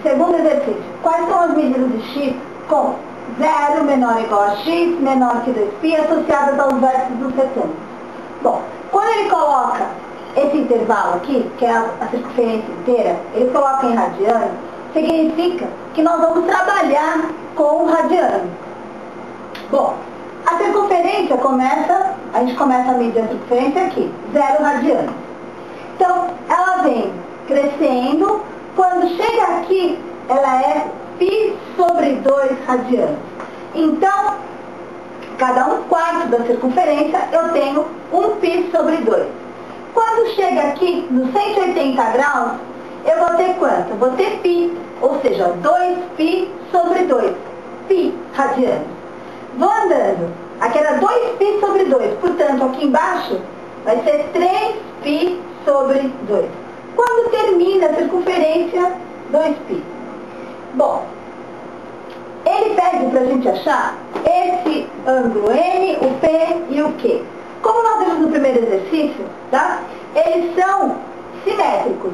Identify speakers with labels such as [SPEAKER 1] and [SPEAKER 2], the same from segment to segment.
[SPEAKER 1] Segundo exercício. Quais são as medidas de x com 0 menor ou igual a x menor que 2π associadas aos vértices dos retângulos? Bom, quando ele coloca esse intervalo aqui, que é a circunferência inteira, ele coloca em radiano, significa que nós vamos trabalhar com o radiano. Bom, a circunferência a gente começa a medir a circunferência aqui, 0 radianos. Então, ela vem crescendo, quando chega aqui, ela é π sobre 2 radianos. Então, cada 1/4 da circunferência, eu tenho 1π sobre 2. Quando chega aqui, nos 180 graus, eu vou ter quanto? Eu vou ter π, ou seja, 2π sobre 2, π radianos. Vou andando, aqui era 2π sobre 2, portanto, aqui embaixo vai ser 3π sobre 2. Quando termina a circunferência, 2π. Bom, ele pede para a gente achar esse ângulo N, o P e o Q. Como nós vimos no primeiro exercício, tá? Eles são simétricos.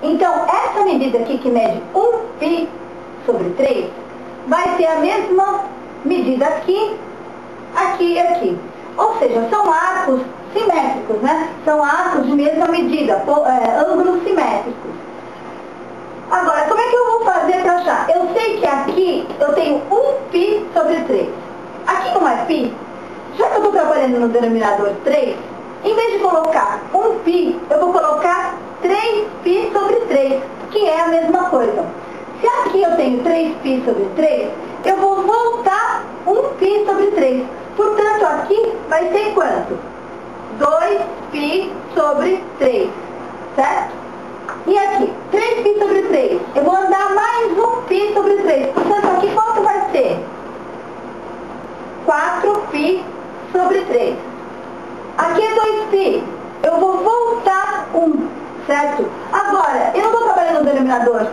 [SPEAKER 1] Então, essa medida aqui que mede 1π sobre 3, vai ter a mesma medida aqui, aqui e aqui. Ou seja, são arcos simétricos, né? São arcos de mesma medida, ângulos simétricos. Agora, como é que eu vou fazer para achar? Eu sei que aqui eu tenho 1π sobre 3. Aqui não é π? Já que eu estou trabalhando no denominador 3, em vez de colocar 1π, eu vou colocar 3π sobre 3, que é a mesma coisa. Se aqui eu tenho 3π sobre 3, eu vou voltar 1π sobre 3. Portanto, aqui vai ser quanto? 2π sobre 3, certo? E aqui, 3π sobre 3, eu vou andar mais 1π sobre 3. Portanto, aqui quanto vai ser? 4π sobre 3. Aqui é 2π, eu vou voltar 1, certo? Agora, eu não estou trabalhando no denominador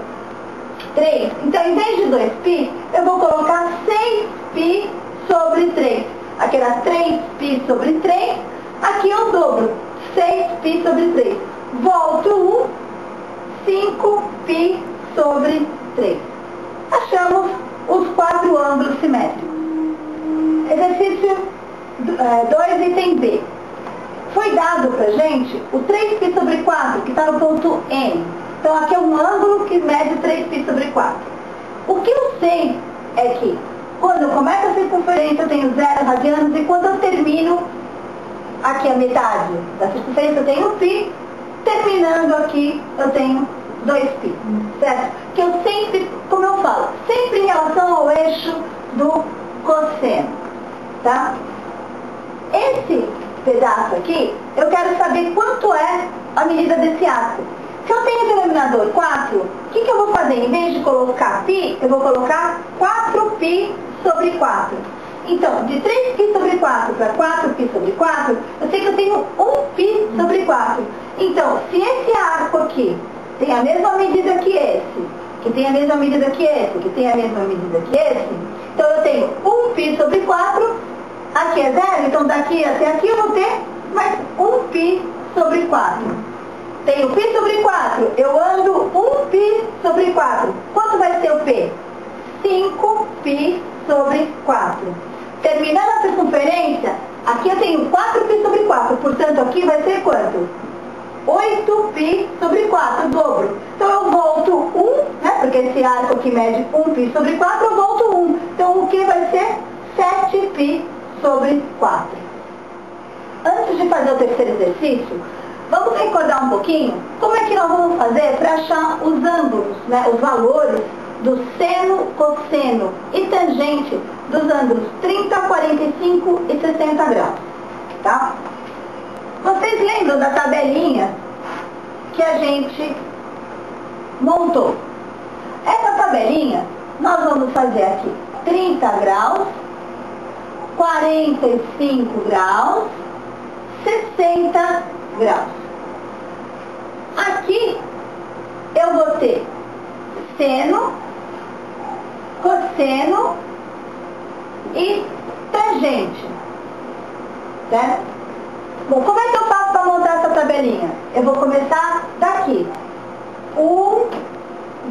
[SPEAKER 1] 3, então em vez de 2π, eu vou colocar 6π sobre 3. Aqui era 3π sobre 3, aqui eu dobro, 6π sobre 3. Volto 1, 5π sobre 3. Achamos os 4 ângulos simétricos. Exercício 2, item B. Foi dado pra gente o 3π sobre 4, que está no ponto N. Então aqui é um ângulo que mede 3π sobre 4. O que eu sei é que quando eu começo a circunferência eu tenho 0 radianos e quando eu termino aqui a metade da circunferência eu tenho π, terminando aqui eu tenho 2π, certo? Que eu sempre, como eu falo, sempre em relação ao eixo do cosseno, tá? Esse pedaço aqui, eu quero saber quanto é a medida desse arco. Se eu tenho o denominador 4, o que eu vou fazer? Em vez de colocar π, eu vou colocar 4π sobre 4. Então, de 3π sobre 4 para 4π sobre 4, eu sei que eu tenho 1π sobre 4. Então, se esse arco aqui tem a mesma medida que esse, que tem a mesma medida que esse, que tem a mesma medida que esse, então eu tenho 1π sobre 4, aqui é 0, então daqui até aqui eu vou ter mais 1π sobre 4. Tenho π sobre 4, eu ando 1π sobre 4. Quanto vai ser o P? 5π sobre 4. Terminando a circunferência, aqui eu tenho 4π sobre 4, portanto aqui vai ser quanto? 8π sobre 4, dobro. Então eu volto 1, né, porque esse arco aqui mede 1π sobre 4, eu volto 1. Então o que vai ser? 7π sobre 4. Antes de fazer o terceiro exercício, vamos recordar um pouquinho como é que nós vamos fazer para achar os ângulos, né, os valores do seno, cosseno e tangente dos ângulos 30, 45 e 60 graus, tá? Vocês lembram da tabelinha que a gente montou? Essa tabelinha, nós vamos fazer aqui 30 graus, 45 graus, 60 graus. Aqui eu vou ter seno, cosseno e tangente, certo? Bom, como é que eu faço para montar essa tabelinha? Eu vou começar daqui. 1,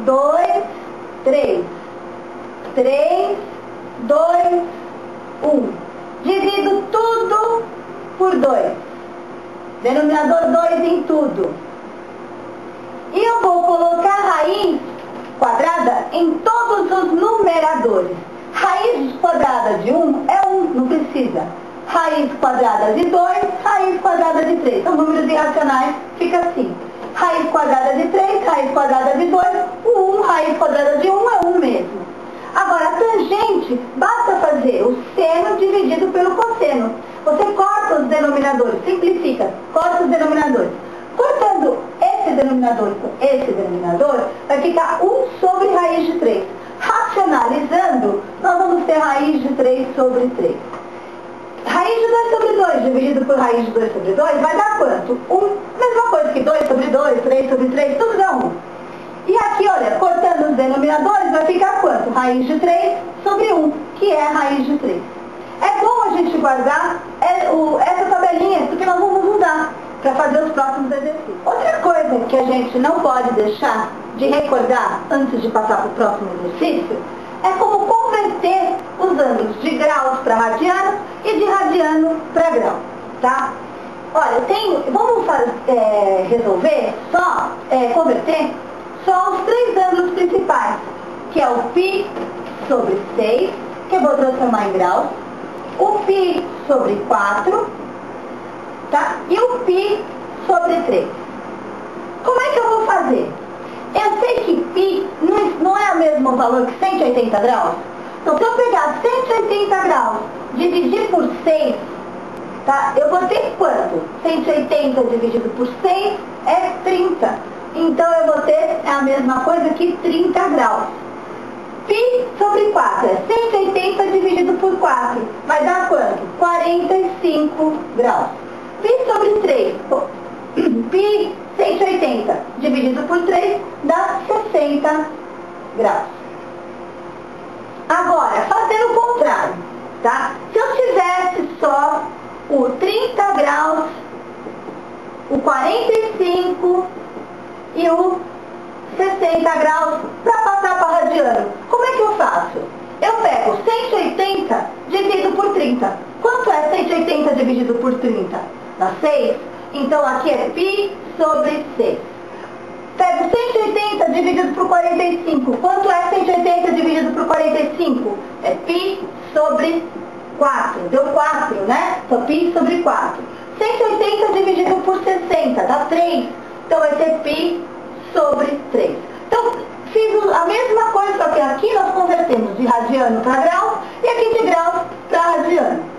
[SPEAKER 1] 2, 3. 3, 2, 1. Divido tudo por 2. Denominador 2 em tudo. E eu vou colocar raiz quadrada em todos os numeradores. Raiz quadrada de 1 é 1, não precisa. Raiz quadrada de 2, raiz quadrada de 3. São números irracionais, fica assim. Raiz quadrada de 3, raiz quadrada de 2, o 1, raiz quadrada de 1 é 1 mesmo. Agora, a tangente, basta fazer o seno dividido pelo cosseno. Você corta os denominadores, simplifica, corta os denominadores. Cortando esse denominador com esse denominador, vai ficar 1 sobre raiz de 3. Racionalizando, nós vamos ter raiz de 3 sobre 3. Raiz de 2 sobre 2 dividido por raiz de 2 sobre 2 vai dar quanto? 1. Mesma coisa que 2 sobre 2, 3 sobre 3, tudo dá 1. E aqui, olha, cortando os denominadores, vai ficar quanto? Raiz de 3 sobre 1, que é a raiz de 3. É bom a gente guardar essa tabelinha, porque nós vamos usar para fazer os próximos exercícios. Outra coisa que a gente não pode deixar de recordar antes de passar para o próximo exercício é como converter os ângulos de graus para radianos e de radiano para grau, tá? Olha, vamos resolver converter só os 3 ângulos principais, que é o π sobre 6, que eu vou transformar em graus, o π sobre 4, tá? E o π sobre 3. Como é que eu vou fazer? Eu sei que π não é o mesmo valor que 180 graus. Então, se eu pegar 180 graus, dividir por 6, tá? Eu vou ter quanto? 180 dividido por 6 é 30. Então, eu vou ter a mesma coisa que 30 graus. Π sobre 4 é 180 dividido por 4. Vai dar quanto? 45 graus. Π sobre 3. Π 180 dividido por 3 dá 60 graus. Agora, fazendo o contrário, tá? Se eu tivesse só o 30 graus, o 45 e o 60 graus para passar para radiano, como é que eu faço? Eu pego 180 dividido por 30. Quanto é 180 dividido por 30? Dá 6. Então aqui é π sobre 6. Pego 180 dividido por 45. Quanto é 180 dividido por 45? É π sobre 4. Deu 4, né? Então π sobre 4. 180 dividido por 60 dá 3. Então vai ser π sobre 3. Então fiz a mesma coisa, só que aqui nós convertemos de radiano para graus e aqui de graus para radiano.